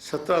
17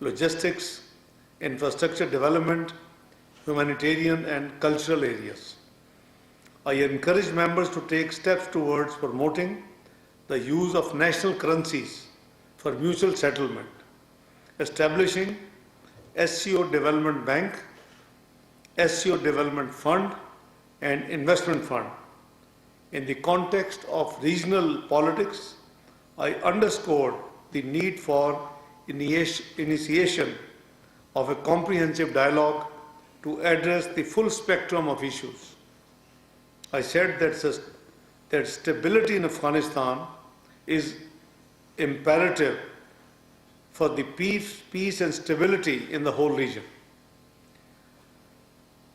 logistics, infrastructure development, humanitarian and cultural areas. I encourage members to take steps towards promoting the use of national currencies for mutual settlement, establishing SCO Development Bank, SCO Development Fund and Investment Fund. In the context of regional politics, I underscored the need for initiation of a comprehensive dialogue to address the full spectrum of issues. I said that stability in Afghanistan is imperative for the peace and stability in the whole region.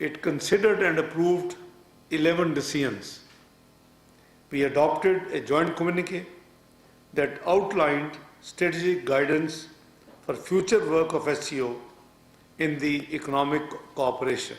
it considered and approved 11 decisions. We adopted a joint communique that outlined strategic guidance for future work of SCO in the economic cooperation.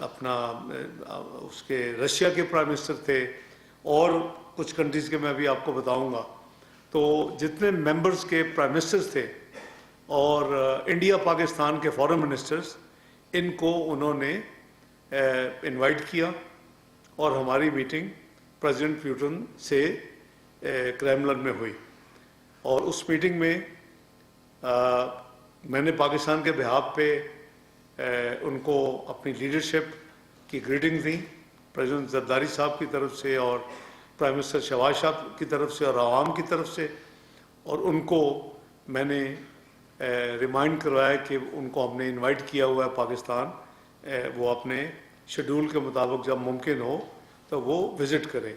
اپنا اس کے Russia کے prime minister تھے اور کچھ countries کے میں ابھی آپ کو بتاؤں گا. تو جتنے ممبرز کے پرائم منسٹرز تھے اور انڈیا پاکستان کے فارن منسٹرز، ان کو انہوں نے انوائٹ کیا اور ہماری میٹنگ پریزیڈنٹ پیوٹن سے کریملن میں ہوئی. اور اس میٹنگ میں میں نے پاکستان کے بہاف پہ ان کو اپنی لیڈرشپ کی گریٹنگ دیں پریزیڈنٹ زرداری صاحب کی طرف سے اور پرائم منسٹر شہباز صاحب کی طرف سے اور عوام کی طرف سے. اور ان کو میں نے ریمائنڈ کروایا کہ ان کو ہم نے انوائٹ کیا ہوا ہے پاکستان، وہ اپنے شیڈول کے مطابق جب ممکن ہو تو وہ وزٹ کریں.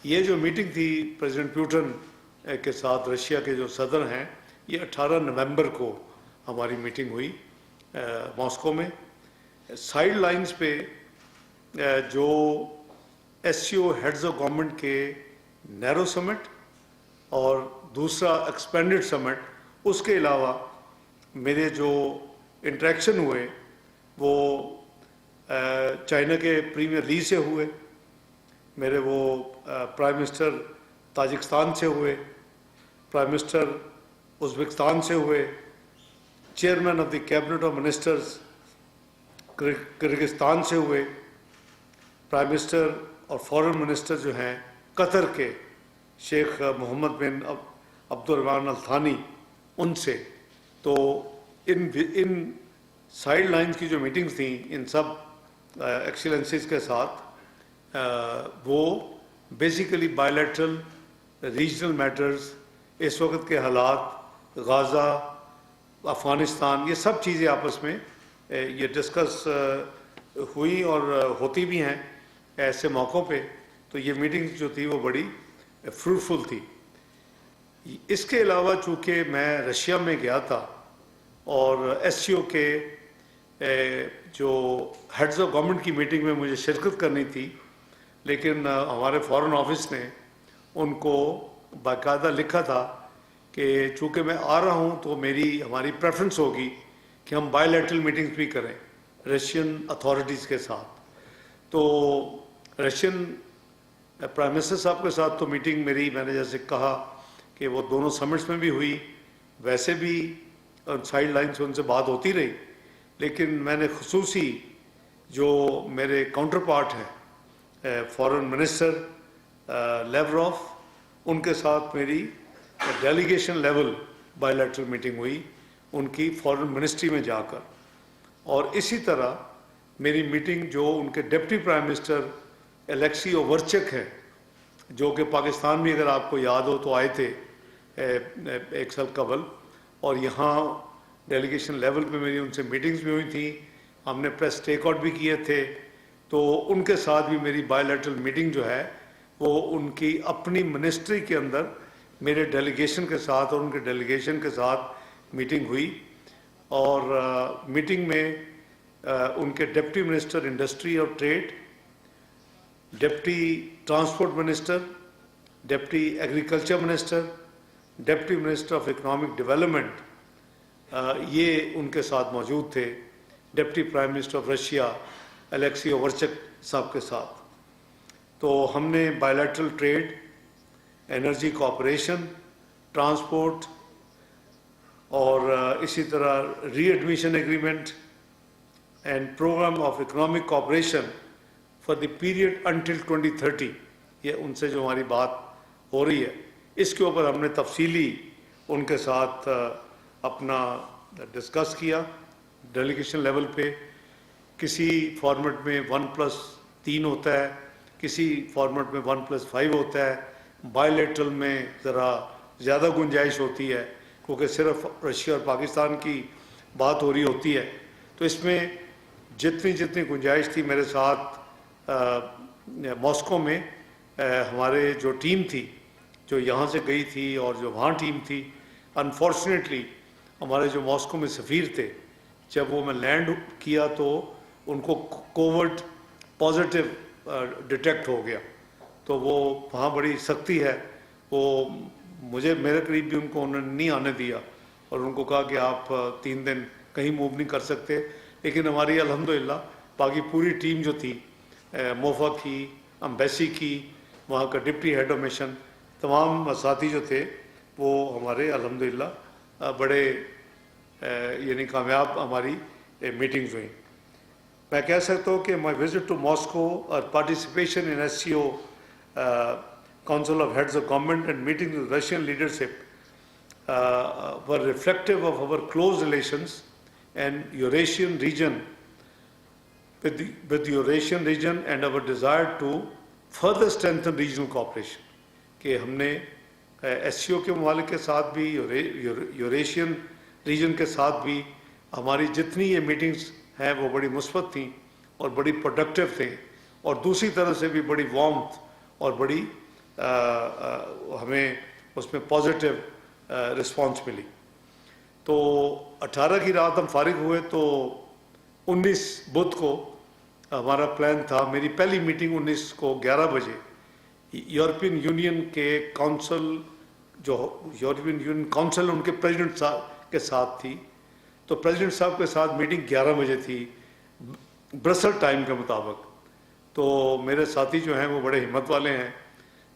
یہ جو میٹنگ تھی پریزیڈنٹ پیوٹن کے ساتھ رشیا کے جو صدر ہیں، یہ 18 نومبر کو ہماری میٹنگ ہوئی ماسکو میں. سائیڈ لائنز پہ جو S C O heads of government کے نیرو سمٹ اور دوسرا ایکسپینڈڈ سمٹ، اس کے علاوہ میرے جو انٹریکشن ہوئے وہ چائنا کے پریمیئر لی سے ہوئے، میرے وہ پرائم منسٹر تاجکستان سے ہوئے، پرائم منسٹر ازبکستان سے ہوئے، chairman of the cabinet of ministers Kyrgyzstan سے ہوئے، پرائم منسٹر اور فارن منسٹر جو ہیں قطر کے شیخ محمد بن عبد الرحمن الثانی، ان سے. تو ان سائیڈ لائنز کی جو میٹنگز تھیں ان سب ایکسیلنسیز کے ساتھ، وہ بیسیکلی بائیلیٹرل ریجنل میٹرز، اس وقت کے حالات، غازہ، افغانستان، یہ سب چیزیں آپس میں یہ ڈسکس ہوئی اور ہوتی بھی ہیں ایسے موقعوں پہ. تو یہ میٹنگ جو تھی وہ بڑی فروٹفل تھی. اس کے علاوہ چونکہ میں رشیا میں گیا تھا اور ایس سی او کے جو ہیڈز آف گورنمنٹ کی میٹنگ میں مجھے شرکت کرنی تھی، لیکن ہمارے فارن آفس نے ان کو باقاعدہ لکھا تھا کہ چونکہ میں آ رہا ہوں تو ہماری پریفرنس ہوگی کہ ہم بائی لیٹرل میٹنگز بھی کریں رشین اتھارٹیز کے ساتھ. تو رشین پرائم منسٹر صاحب کے ساتھ تو میٹنگ میری، میں نے جیسے کہا کہ وہ دونوں سمٹس میں بھی ہوئی، ویسے بھی سائیڈ لائن سے ان سے بات ہوتی رہی. لیکن میں نے خصوصی جو میرے کاؤنٹر پارٹ ہیں فارن منسٹر لیوروف، ان کے ساتھ میری delegation level by lateral meeting ہوئی ان کی فارن منسٹری میں جا کر. اور اسی طرح میری میٹنگ جو ان کے deputy prime minister Alexei Overchuk ہیں، جو کہ پاکستان میں اگر آپ کو یاد ہو تو آئے تھے ایک سال قبل، اور یہاں ڈیلیگیشن لیول پہ میری ان سے میٹنگز بھی ہوئی تھیں، ہم نے پریس ٹیک آؤٹ بھی کیے تھے. تو ان کے ساتھ بھی میری بائی لیٹرل میٹنگ جو ہے وہ ان کی اپنی منسٹری کے اندر میرے ڈیلیگیشن کے ساتھ اور ان کے ڈیلیگیشن کے ساتھ میٹنگ ہوئی. اور میٹنگ میں ان کے ڈپٹی منسٹر انڈسٹری اور trade, deputy transport minister, deputy agriculture minister, deputy minister of economic development, یہ ان کے ساتھ موجود تھے، deputy prime minister of Russia Alexei Overchuk صاحب کے ساتھ. تو ہم نے bilateral trade, energy cooperation, transport اور اسی طرح readmission agreement and programme of economic cooperation for the period until 2030، یہ ان سے جو ہماری بات ہو رہی ہے اس کے اوپر ہم نے تفصیلی ان کے ساتھ اپنا ڈسکس کیا ڈیلیگیشن لیول پہ. کسی فارمیٹ میں 1+3 ہوتا ہے، کسی فارمیٹ میں 1+5 ہوتا ہے. بائی لیٹرل میں ذرا زیادہ گنجائش ہوتی ہے کیونکہ صرف رشیا اور پاکستان کی بات ہو رہی ہوتی ہے. تو اس میں جتنی گنجائش تھی میرے ساتھ ماسکو میں ہمارے جو ٹیم تھی جو یہاں سے گئی تھی اور جو وہاں ٹیم تھی، انفارچونیٹلی ہمارے جو ماسکو میں سفیر تھے، جب وہ میں لینڈ کیا تو ان کو کووڈ پازیٹیو ڈیٹیکٹ ہو گیا. تو وہ وہاں بڑی سختی ہے، وہ میرے قریب بھی ان کو انہوں نے نہیں آنے دیا اور ان کو کہا کہ آپ 3 دن کہیں موو نہیں کر سکتے. لیکن ہماری الحمدللہ باقی پوری ٹیم جو تھی موفا کی، امبیسی کی، وہاں کا ڈپٹی ہیڈ آف مشن، تمام ساتھی جو تھے وہ ہمارے الحمدللہ بڑے یعنی کامیاب ہماری میٹنگز ہوئیں. میں کہہ سکتا ہوں کہ مائی وزٹ ٹو ماسکو اور participation in S C O council of heads of government and meeting with Russian leadership were reflective of our close relations and Eurasian region with the Eurasian region and our desire to further strengthen regional cooperation. کہ ہم نے S C او کے ممالک کے ساتھ بھی، Eurasian region کے ساتھ بھی ہماری جتنی یہ میٹنگز ہیں وہ بڑی مثبت تھیں اور بڑی پروڈکٹیو تھیں، اور دوسری طرف سے بھی بڑی وارمتھ اور بڑی ہمیں اس میں پازیٹیو رسپانس ملی. تو 18 کی رات ہم فارغ ہوئے تو 19 بدھ کو ہمارا پلان تھا، میری پہلی میٹنگ 19 کو 11 بجے یورپین یونین کے کونسل، جو یورپین یونین کونسل ان کے پریزیڈنٹ صاحب کے ساتھ تھی. تو پریزیڈنٹ صاحب کے ساتھ میٹنگ 11 بجے تھی برسل ٹائم کے مطابق. تو میرے ساتھی جو ہیں وہ بڑے ہمت والے ہیں،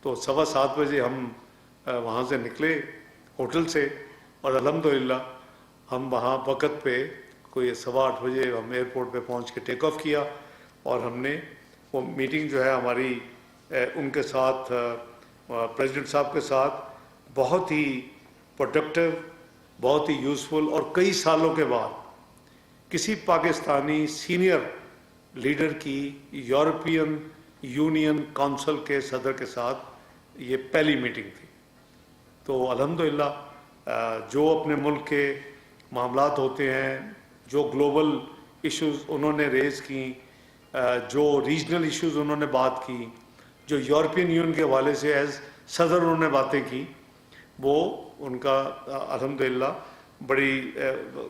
تو 7:15 بجے ہم وہاں سے نکلے ہوٹل سے، اور الحمدللہ ہم وہاں وقت پہ کوئی 8:15 بجے ہم ایئرپورٹ پہ پہنچ کے ٹیک آف کیا. اور ہم نے وہ میٹنگ جو ہے ہماری ان کے ساتھ پریزیڈنٹ صاحب کے ساتھ بہت ہی پروڈکٹیو، بہت ہی یوزفل، اور کئی سالوں کے بعد کسی پاکستانی سینئر لیڈر کی یورپین یونین کونسل کے صدر کے ساتھ یہ پہلی میٹنگ تھی. تو الحمدللہ جو اپنے ملک کے معاملات ہوتے ہیں، جو گلوبل ایشوز انہوں نے ریز کی، جو ریجنل ایشوز انہوں نے بات کی، جو یورپین یونین کے حوالے سے ایز صدر انہوں نے باتیں کی، وہ ان کا الحمدللہ بڑی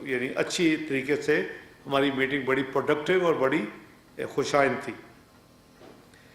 یعنی اچھی طریقے سے ہماری میٹنگ بڑی پروڈکٹیو اور بڑی خوش آئند تھی.